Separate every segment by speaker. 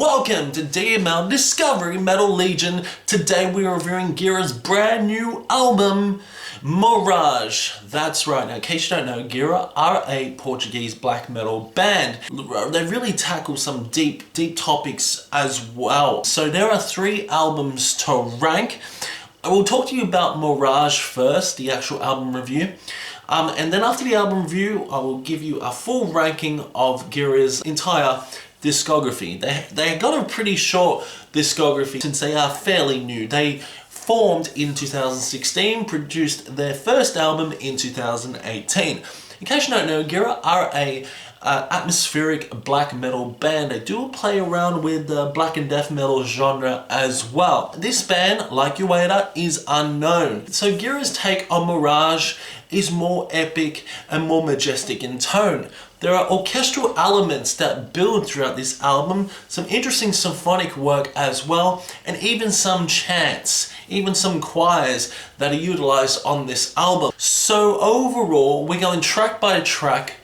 Speaker 1: Welcome to DML Discovery Metal Legion. Today we are reviewing Gaerea's brand new album, Mirage. That's right, now in case you don't know, Gaerea are a Portuguese black metal band. They really tackle some deep topics as well. So there are 3 albums to rank. I will talk to you about Mirage first, the actual album review. And then after the album review, I will give you a full ranking of Gaerea's entire discography. They got a pretty short discography since they are fairly new. They formed in 2016, produced their first album in 2018. In case you don't know, Gaerea are a atmospheric black metal band. They do play around with the black and death metal genre as well. This band, like Gaerea, is unknown. So Gaerea's take on Mirage is more epic and more majestic in tone. There are orchestral elements that build throughout this album, some interesting symphonic work as well, and even some chants, even some choirs that are utilized on this album. So overall, we're going track by track,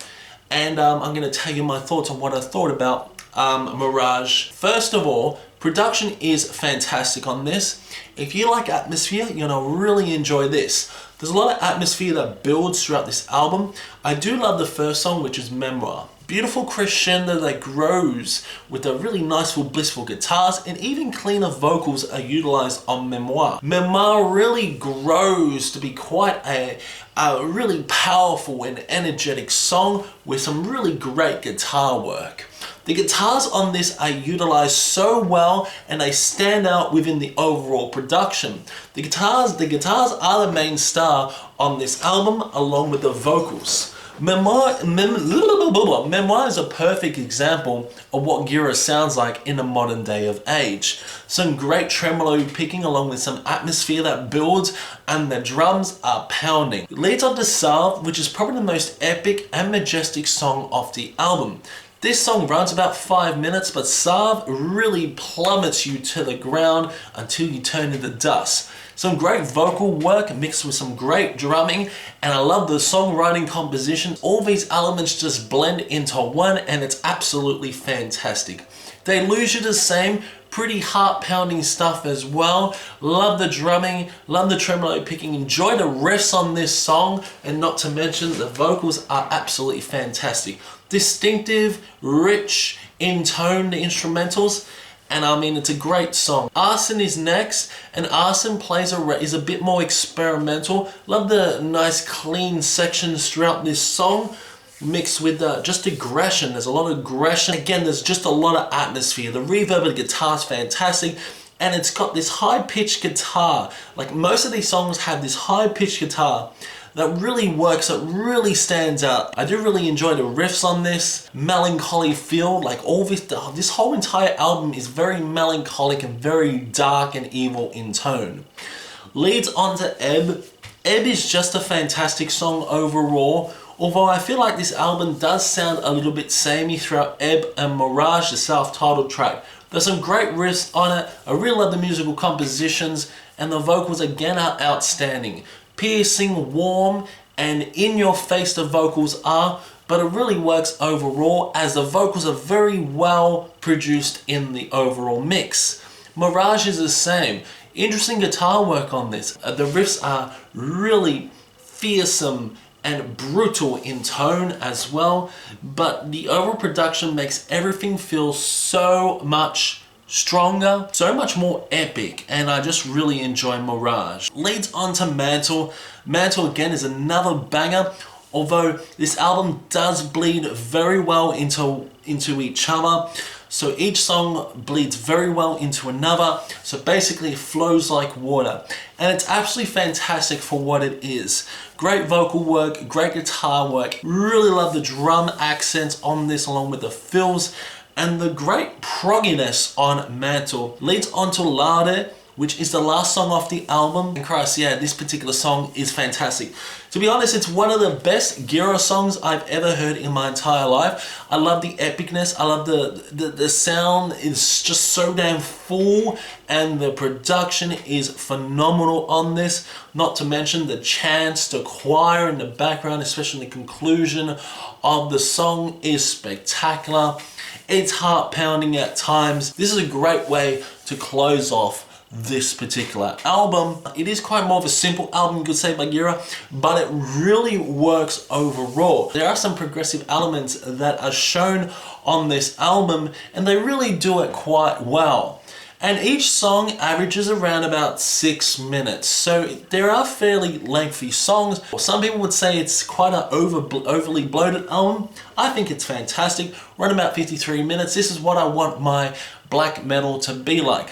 Speaker 1: and I'm going to tell you my thoughts on what I thought about Mirage. First of all, production is fantastic on this. If you like atmosphere, you're going to really enjoy this. There's a lot of atmosphere that builds throughout this album. I do love the first song, which is Memoir. Beautiful crescendo that grows with a really nice, blissful guitars, and even cleaner vocals are utilized on Memoir. Memoir really grows to be quite a really powerful and energetic song with some really great guitar work. The guitars on this are utilized so well, and they stand out within the overall production. The guitars are the main star on this album, along with the vocals. Memoir is a perfect example of what Gaerea sounds like in a modern day of age. Some great tremolo picking along with some atmosphere that builds, and the drums are pounding. It leads on to Salve, which is probably the most epic and majestic song off the album. This song runs about 5 minutes, but Salve really plummets you to the ground until you turn into dust. Some great vocal work mixed with some great drumming, and I love the songwriting composition. All these elements just blend into one, and it's absolutely fantastic. They Lose You the Same, pretty heart-pounding stuff as well. Love the drumming, love the tremolo picking, enjoy the riffs on this song, and not to mention the vocals are absolutely fantastic. Distinctive, rich in tone, the instrumentals, and I mean, it's a great song. Arson is next, and Arson is a bit more experimental. Love the nice clean sections throughout this song, mixed with just aggression. There's a lot of aggression. Again, there's just a lot of atmosphere. The reverb of the guitar is fantastic, and it's got this high-pitched guitar. Like most of these songs have this high-pitched guitar that really works, that really stands out. I do really enjoy the riffs on this, melancholy feel, like all this whole entire album is very melancholic and very dark and evil in tone. Leads on to Ebb. Ebb is just a fantastic song overall, although I feel like this album does sound a little bit samey throughout Ebb and Mirage, the self-titled track. There's some great riffs on it. I really love the musical compositions, and the vocals again are outstanding. Piercing, warm, and in your face the vocals are, but it really works overall as the vocals are very well produced in the overall mix. Mirage is the same. Interesting guitar work on this. The riffs are really fearsome and brutal in tone as well, but the overall production makes everything feel so much stronger, so much more epic, and I just really enjoy Mirage. Leads on to Mantle. Mantle again is another banger, although this album does bleed very well into each other. So each song bleeds very well into another, so basically it flows like water. And it's absolutely fantastic for what it is. Great vocal work, great guitar work. Really love the drum accents on this along with the fills, and the great progginess on Mantle. Leads on to Laude, which is the last song off the album. And Christ, yeah, this particular song is fantastic. To be honest, it's one of the best Gaerea songs I've ever heard in my entire life. I love the epicness, I love the sound is just so damn full, and the production is phenomenal on this. Not to mention the chants, the choir in the background, especially the conclusion of the song is spectacular. It's heart pounding at times. This is a great way to close off this particular album. It is quite more of a simple album, you could say, by Gira, but it really works overall. There are some progressive elements that are shown on this album, and they really do it quite well. And each song averages around about 6 minutes, so there are fairly lengthy songs. Some people would say it's quite an overly bloated album. I think it's fantastic. Run about 53 minutes. This is what I want my black metal to be like.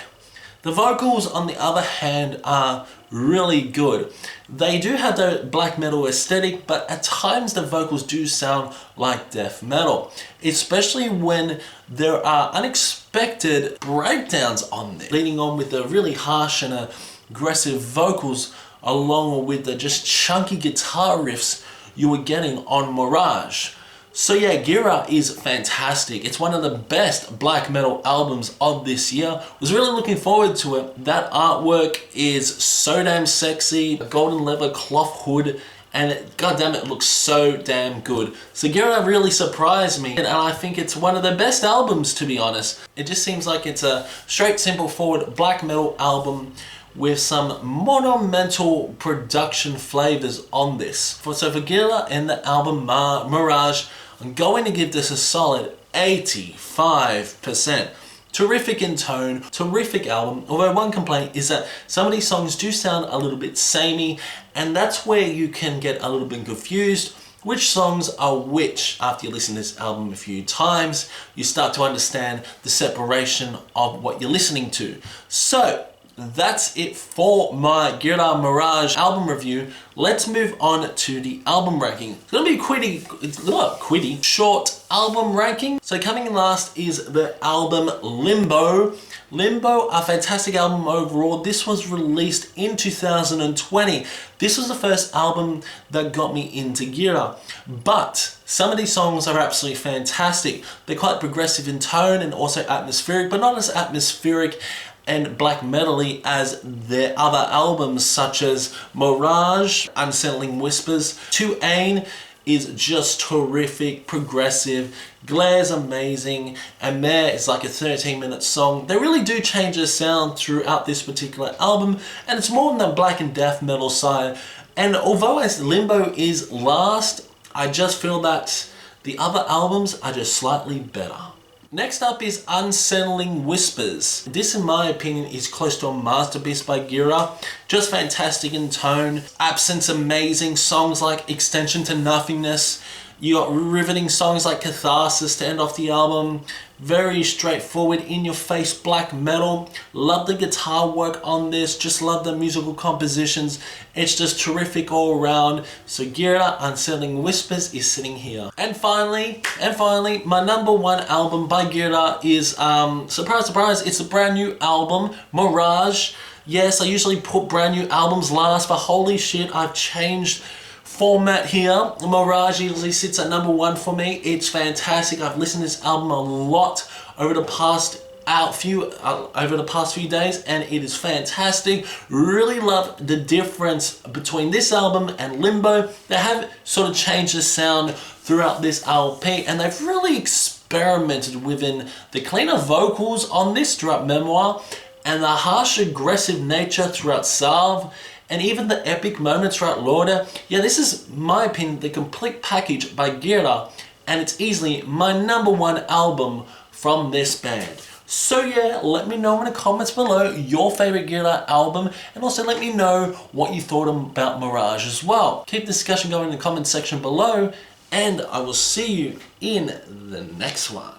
Speaker 1: The vocals, on the other hand, are really good. They do have the black metal aesthetic, but at times the vocals do sound like death metal, especially when there are unexpected breakdowns on this, leading on with the really harsh and aggressive vocals, along with the just chunky guitar riffs you were getting on Mirage. So yeah, Gira is fantastic. It's one of the best black metal albums of this year. Was really looking forward to it. That artwork is so damn sexy. A golden leather cloth hood, and goddamn it looks so damn good. So Gira really surprised me, and I think it's one of the best albums, to be honest. It just seems like it's a straight, simple, forward black metal album with some monumental production flavors on this. So for Gira and the album Mirage, I'm going to give this a solid 85%. Terrific in tone, terrific album. Although one complaint is that some of these songs do sound a little bit samey, and that's where you can get a little bit confused which songs are which. After you listen to this album a few times, you start to understand the separation of what you're listening to. So that's it for my Gira Mirage album review. Let's move on to the album ranking. It's gonna be a short album ranking. So coming in last is the album Limbo. Limbo, a fantastic album overall. This was released in 2020. This was the first album that got me into Gira, but some of these songs are absolutely fantastic. They're quite progressive in tone and also atmospheric, but not as atmospheric and black metal-y as their other albums, such as Mirage, Unsettling Whispers. To Ain is just terrific, progressive. Gaerea's amazing, and Mare is like a 13-minute song. They really do change the sound throughout this particular album, and it's more on the black and death metal side. And although as Limbo is last, I just feel that the other albums are just slightly better. Next up is Unsettling Whispers. This, in my opinion, is close to a masterpiece by Gira. Just fantastic in tone. Absence amazing. Songs like Extension to Nothingness. You got riveting songs like Catharsis to end off the album. Very straightforward, in-your-face black metal. Love the guitar work on this. Just love the musical compositions. It's just terrific all around. So Gira, Unsettling Whispers is sitting here. And finally, my number one album by Gira is, surprise, surprise, it's a brand new album, Mirage. Yes, I usually put brand new albums last, but holy shit, I've changed format here. Mirage usually sits at number one for me. It's fantastic. I've listened to this album a lot over the past few days, and it is fantastic. Really love the difference between this album and Limbo. They have sort of changed the sound throughout this LP, and they've really experimented within the cleaner vocals on this throughout Memoir, and the harsh aggressive nature throughout Salve, and even the epic moments throughout Lauda. Yeah, this is, in my opinion, the complete package by Gira, and it's easily my number one album from this band. So yeah, let me know in the comments below your favorite Gira album, and also let me know what you thought about Mirage as well. Keep the discussion going in the comment section below, and I will see you in the next one.